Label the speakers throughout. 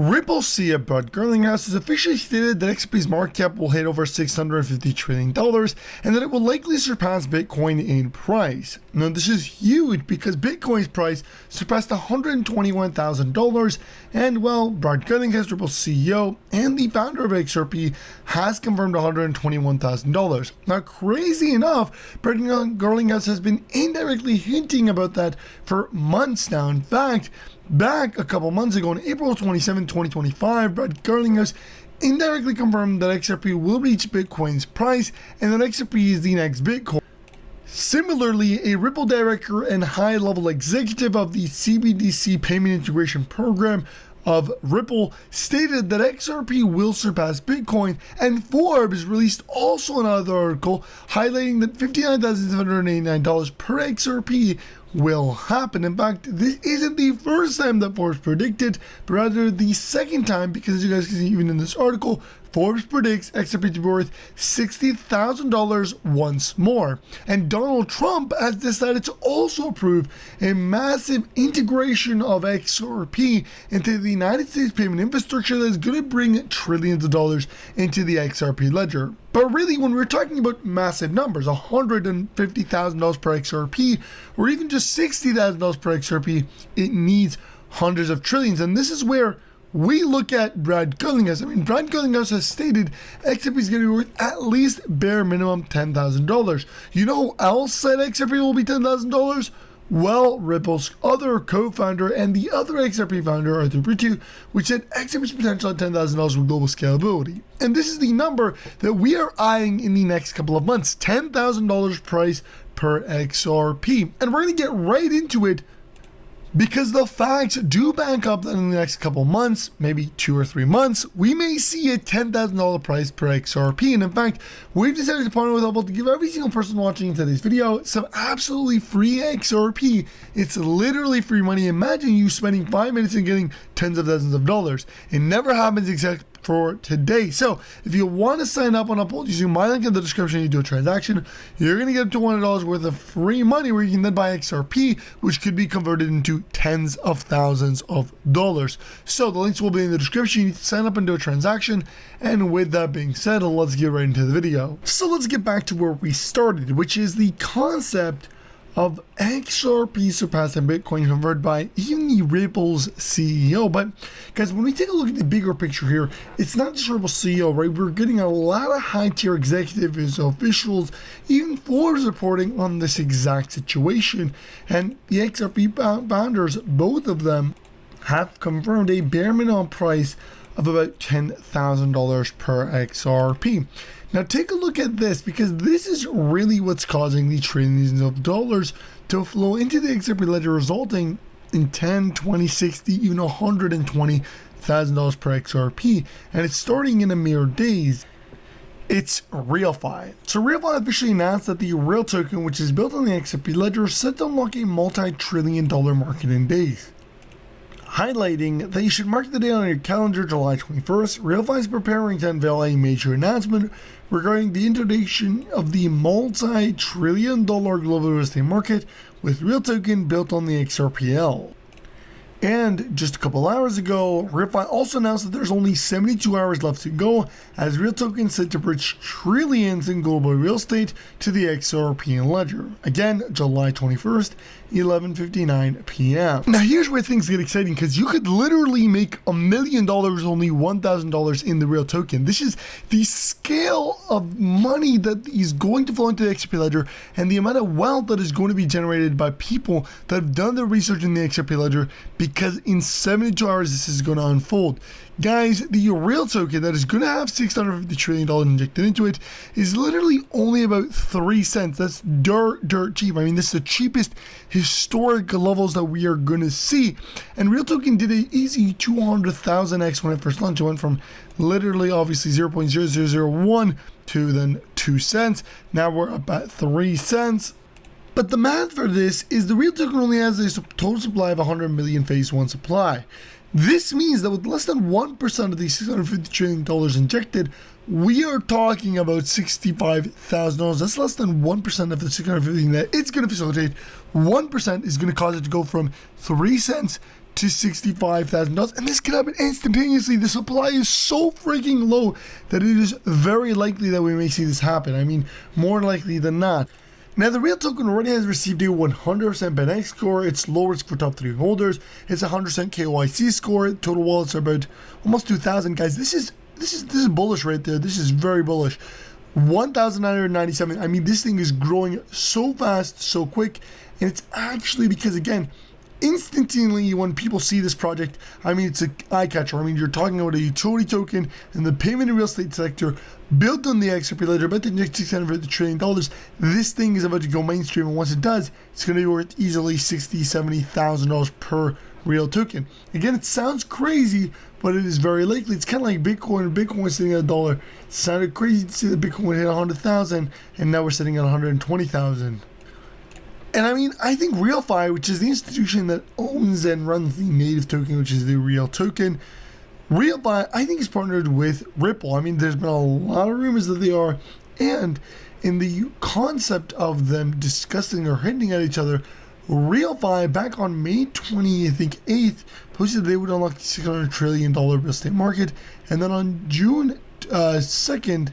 Speaker 1: Ripple CEO Brad Garlinghouse has officially stated that XRP's market cap will hit over $650 trillion and that it will likely surpass Bitcoin in price. Now this is huge because Bitcoin's price surpassed $121,000 and well, Brad Garlinghouse, Ripple CEO and the founder of XRP, has confirmed $121,000. Now crazy enough, Brad Garlinghouse has been indirectly hinting about that for months now. In fact, back a couple months ago, on April 27, 2025, Brad Garlinghouse indirectly confirmed that XRP will reach Bitcoin's price and that XRP is the next Bitcoin. Similarly, a Ripple director and high-level executive of the CBDC payment integration program of Ripple stated that XRP will surpass Bitcoin, and Forbes released also another article highlighting that $59,789 per XRP will happen. In fact, this isn't the first time that Forbes predicted, but rather the second time, because as you guys can see even in this article, Forbes predicts XRP to be worth $60,000 once more. And Donald Trump has decided to also approve a massive integration of XRP into the United States payment infrastructure that is going to bring trillions of dollars into the XRP ledger. But really, when we're talking about massive numbers, $150,000 per XRP, or even just $60,000 per XRP, it needs hundreds of trillions. And this is where we look at Brad Garlinghouse. I mean, Brad Garlinghouse has stated XRP is going to be worth at least bare minimum $10,000. You know who else said XRP will be $10,000? Well, Ripple's other co-founder and the other XRP founder, Arthur Britu, which said XRP's potential at $10,000 with global scalability. And this is the number that we are eyeing in the next couple of months, $10,000 price per XRP. And we're going to get right into it, because the facts do back up that in the next couple months, maybe 2 or 3 months, we may see a $10,000 price per XRP. And in fact, we've decided to partner with Liable to give every single person watching today's video some absolutely free XRP. It's literally free money. Imagine you spending 5 minutes and getting tens of thousands of dollars. It never happens except for today. So if you want to sign up on Uphold using my link in the description, you do a transaction, you're going to get up to $100 worth of free money where you can then buy XRP, which could be converted into tens of thousands of dollars. So the links will be in the description. You need to sign up and do a transaction. And with that being said, let's get right into the video. So let's get back to where we started, which is the concept of XRP surpassing Bitcoin converted by even the Ripple's CEO. But guys, when we take a look at the bigger picture here, it's not just Ripple's CEO, right? We're getting a lot of high-tier executives, officials, even Forbes reporting on this exact situation. And the XRP founders, both of them, have confirmed a bare minimum price of about $10,000 per XRP. Now take a look at this, because this is really what's causing the trillions of dollars to flow into the XRP ledger, resulting in $10, $20, $60, even $120,000 per XRP. And it's starting in a mere days. It's RealFi. So RealFi officially announced that the RealToken, which is built on the XRP ledger, is set to unlock a multi-trillion-dollar market in days. Highlighting that you should mark the day on your calendar, July 21st, RealFi is preparing to unveil a major announcement regarding the introduction of the multi-trillion-dollar global real estate market with RealToken built on the XRPL. And just a couple hours ago, RealFi also announced that there's only 72 hours left to go, as RealToken is set to bridge trillions in global real estate to the XRP ledger. Again, July 21st, 11:59 p.m. Now here's where things get exciting, because you could literally make $1 million only $1,000 in the RealToken. This is the scale of money that is going to flow into the XRP ledger, and the amount of wealth that is going to be generated by people that have done their research in the XRP ledger, because in 72 hours this is going to unfold. Guys, the RealToken that is going to have $650 trillion injected into it is literally only about 3 cents. That's dirt cheap. I mean, this is the cheapest historic levels that we are going to see. And RealToken did an easy 200,000x when it first launched. It went from literally obviously 0.0001 to then 2 cents. Now we're up at 3 cents. But the math for this is the RealToken only has a total supply of 100 million phase 1 supply. This means that with less than 1% of the $650 trillion injected, we are talking about $65,000. That's less than 1% of the $650 that it's going to facilitate. 1% is going to cause it to go from 3 cents to $65,000, and this can happen instantaneously. The supply is so freaking low that it is very likely that we may see this happen. I mean, more likely than not. Now, the RealToken already has received a 100% BetX score. It's low risk for top 3 holders. It's a 100% KYC score. Total wallets are about almost 2,000. Guys, this is bullish right there. This is very bullish. 1,997. I mean, this thing is growing so fast, so quick, and it's actually because, again, instantly when people see this project, I mean, it's an eye catcher. I mean, you're talking about a utility token in the payment and real estate sector built on the XRP ledger, about to inject $650 trillion. This thing is about to go mainstream, and once it does, it's going to be worth easily $60,000, $70,000 per real token. Again, it sounds crazy, but it is very likely. It's kind of like Bitcoin. Bitcoin is sitting at $1. It sounded crazy to see that Bitcoin hit 100,000, and now we're sitting at 120,000. And I mean, I think RealFi, which is the institution that owns and runs the native token, which is the RealToken, RealFi, I think, is partnered with Ripple. I mean, there's been a lot of rumors that they are, and in the concept of them discussing or hinting at each other, RealFi back on May 8th, posted they would unlock the $600 trillion real estate market, and then on June 2nd,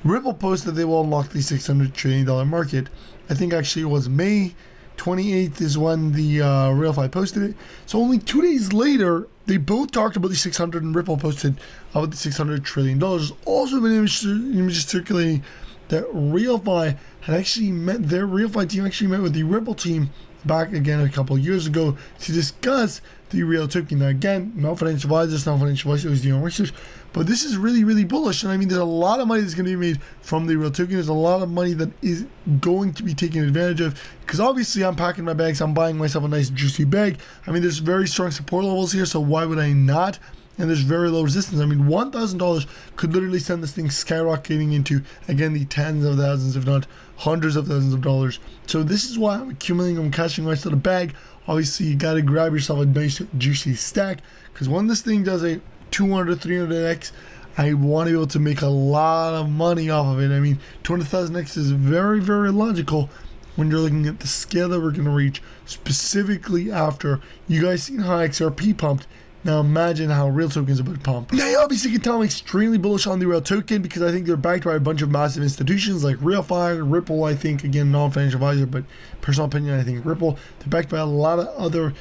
Speaker 1: Ripple posted they will unlock the $600 trillion market. I think actually it was May 28th is when the RealFi posted it. So only 2 days later, they both talked about the 600, and Ripple posted about the $600 trillion. There's also been images circulating that RealFi had actually met, their RealFi team actually met with the Ripple team back again a couple of years ago to discuss the RealToken. Now again, not financial advisors, not financial advice, it was doing research, but this is really, really bullish. And I mean, there's a lot of money that's going to be made from the RealToken. There's a lot of money that is going to be taken advantage of, because obviously I'm packing my bags, I'm buying myself a nice juicy bag. I mean, there's very strong support levels here, so why would I not? And there's very low resistance. I mean, $1,000 could literally send this thing skyrocketing into, again, the tens of thousands, if not hundreds of thousands of dollars. So this is why I'm accumulating, I'm cashing my sort of bag. Obviously, you got to grab yourself a nice juicy stack, because when this thing does a 200, 300x, I want to be able to make a lot of money off of it. I mean, 200,000x is very, very logical when you're looking at the scale that we're going to reach, specifically after you guys seen how XRP pumped. Now imagine how RealToken is about to pump. Now you obviously can tell I'm extremely bullish on the RealToken because I think they're backed by a bunch of massive institutions like RealFi, Ripple, I think, again, non-financial advisor, but personal opinion, I think Ripple. They're backed by a lot of other,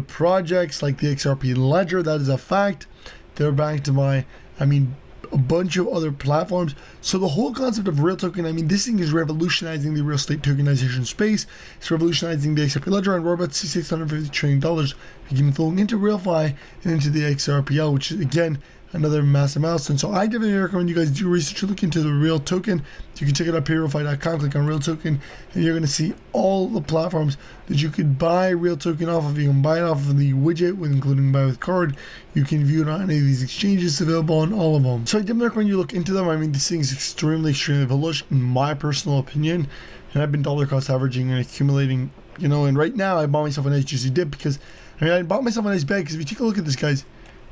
Speaker 1: projects like the XRP ledger. That is a fact. They're backed by, a bunch of other platforms. So the whole concept of RealToken, I mean, this thing is revolutionizing the real estate tokenization space. It's revolutionizing the XRP ledger, and we're about to see $650 trillion begin flowing into RealFi and into the XRPL, which is, again, another massive milestone. So I definitely recommend you guys do research, look into the RealToken. You can check it out, payrollfi.com, click on RealToken, and you're going to see all the platforms that you could buy RealToken off of. You can buy it off of the widget, including buy with card. You can view it on any of these exchanges. It's available on all of them. So I definitely recommend you look into them. I mean, this thing is extremely bullish, in my personal opinion. And I've been dollar cost averaging and accumulating, and right now I bought myself a nice juicy dip because, I bought myself a nice bag because if you take a look at this, guys,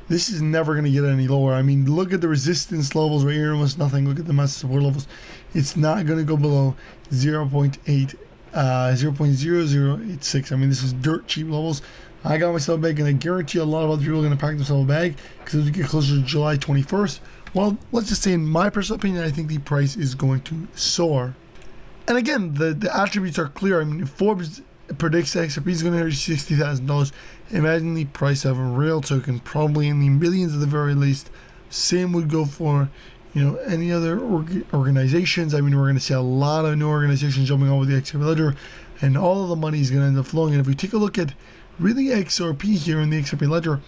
Speaker 1: this is never going to get any lower. I mean, look at the resistance levels right here, almost nothing. Look at the massive support levels. It's not going to go below 0.0086. I mean, this is dirt cheap levels. I got myself a bag, and I guarantee a lot of other people are going to pack themselves a bag because as we get closer to July 21st, well, let's just say in my personal opinion, I think the price is going to soar. And again, the attributes are clear. I mean, if Forbes predicts XRP is going to reach $60,000, imagine the price of a RealToken, probably in the millions at the very least. Same would go for, any other organizations. I mean, we're going to see a lot of new organizations jumping over the XRP ledger, and all of the money is going to end up flowing. And if we take a look at really XRP here in the XRP ledger,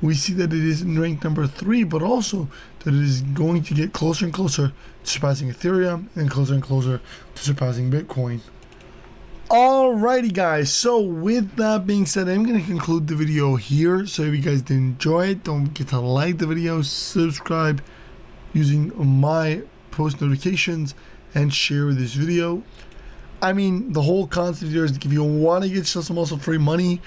Speaker 1: we see that it is ranked number 3, but also that it is going to get closer and closer to surpassing Ethereum and closer to surpassing Bitcoin. Alrighty guys, so with that being said, I'm going to conclude the video here. So if you guys did enjoy it, don't forget to like the video, subscribe using my post notifications, and share this video. I mean, the whole concept here is if you want to get yourself some also free money,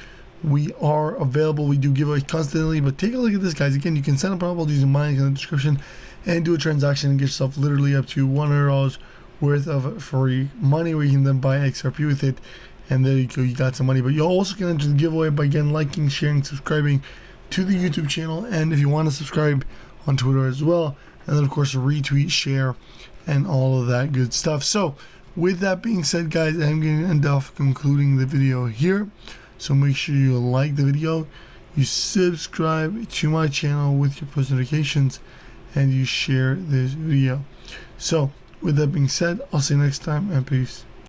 Speaker 1: we are available. We do giveaways constantly, but take a look at this, guys. Again, you can sign up probably using my link in the description and do a transaction and get yourself literally up to $100 worth of free money, where you can then buy XRP with it and there you go, you got some money. But you'll also get into the giveaway by again liking, sharing, subscribing to the YouTube channel, and if you want to subscribe on Twitter as well, and then of course retweet, share, and all of that good stuff. So with that being said, guys, I'm going to end off concluding the video here. So make sure you like the video, you subscribe to my channel with your post notifications, and you share this video. So with that being said, I'll see you next time, and peace.